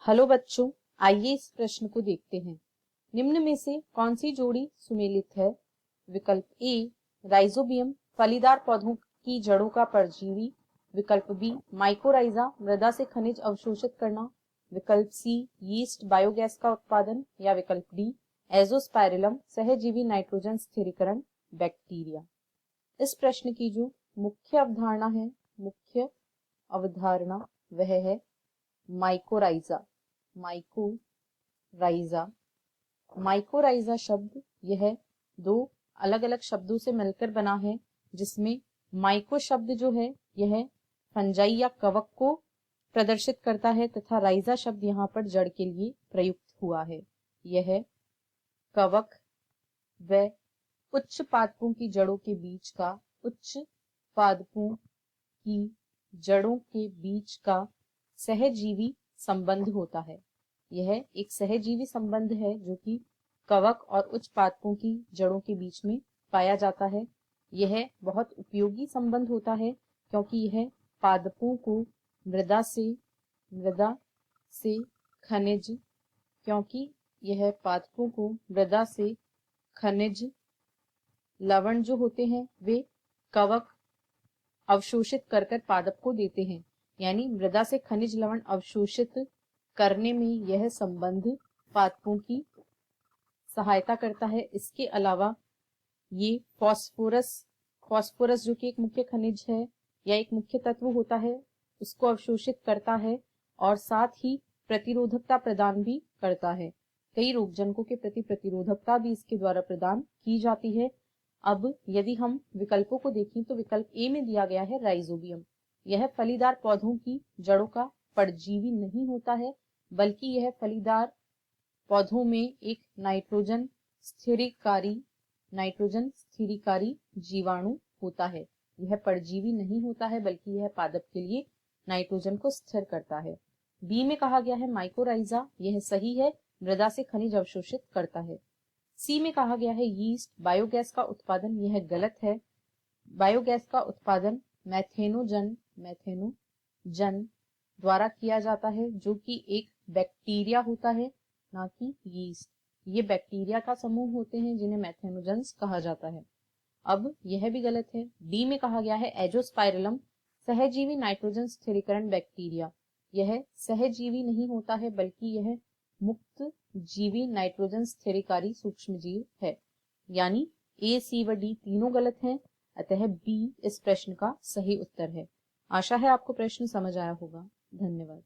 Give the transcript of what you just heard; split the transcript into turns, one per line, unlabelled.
Hello बच्चों, आइए इस प्रश्न को देखते हैं। निम्न में से कौन सी जोड़ी सुमेलित है? विकल्प ए राइजोबियम फलीदार पौधों की जड़ों का परजीवी, विकल्प बी माइकोराइजा मृदा से खनिज अवशोषित करना, विकल्प सी यीस्ट बायोगैस का उत्पादन या विकल्प डी एजोस्पाइरिलम सहजीवी नाइट्रोजन स्थिरीकरण बैक्टीरिया। इस प्रश्न की जो मुख्य अवधारणा वह है माइकोराइजा। माइकोराइजा शब्द यह दो अलग अलग शब्दों से मिलकर बना है, जिसमें माइको शब्द जो है यह फंजाई या कवक को प्रदर्शित करता है तथा राइजा शब्द यहाँ पर जड़ के लिए प्रयुक्त हुआ है। यह कवक व उच्च पादपों की जड़ों के बीच का सहजीवी संबंध होता है। यह एक सहजीवी संबंध है जो कि कवक और उच्च पादपों की जड़ों के बीच में पाया जाता है। यह बहुत उपयोगी संबंध होता है क्योंकि यह पादपों को मृदा से खनिज लवण जो होते हैं वे कवक अवशोषित कर पादप को देते हैं, यानी मृदा से खनिज लवण अवशोषित करने में यह संबंध पादपों की सहायता करता है। इसके अलावा ये फास्फोरस जो कि एक मुख्य खनिज है या एक मुख्य तत्व होता है, उसको अवशोषित करता है और साथ ही प्रतिरोधकता प्रदान भी करता है। कई रोगजनकों के प्रति प्रतिरोधकता भी इसके द्वारा प्रदान की जाती है। अब यदि हम विकल्पों को देखें तो विकल्प ए में दिया गया है राइजोबियम। यह फलीदार पौधों की जड़ों का परजीवी नहीं होता है, बल्कि यह फलीदार पौधों में एक नाइट्रोजन स्थिरीकारी जीवाणु होता है। यह परजीवी नहीं होता है, बल्कि यह पादप के लिए नाइट्रोजन को स्थिर करता है। बी में कहा गया है माइकोराइजा, यह सही है, मृदा से खनिज अवशोषित करता है। सी में कहा गया है यीस्ट बायोगैस का उत्पादन, यह गलत है। बायोगैस का उत्पादन मैथेनोजन द्वारा किया जाता है, जो कि एक बैक्टीरिया होता है, ना कि यीस्ट। ये बैक्टीरिया का समूह होते हैं जिन्हें मैथेनोजन्स कहा जाता है। अब यह भी गलत है। डी में कहा गया है एजोस्पाइरिलम सहजीवी नाइट्रोजन स्थिरीकरण बैक्टीरिया। यह सहजीवी नहीं होता है, बल्कि यह मुक्त जीवी नाइट्रोजन स्थिरीकारी सूक्ष्मजीव है। यानी ए, सी व डी तीनों गलत हैं, अतः बी इस प्रश्न का सही उत्तर है। आशा है आपको प्रश्न समझ आया होगा। धन्यवाद।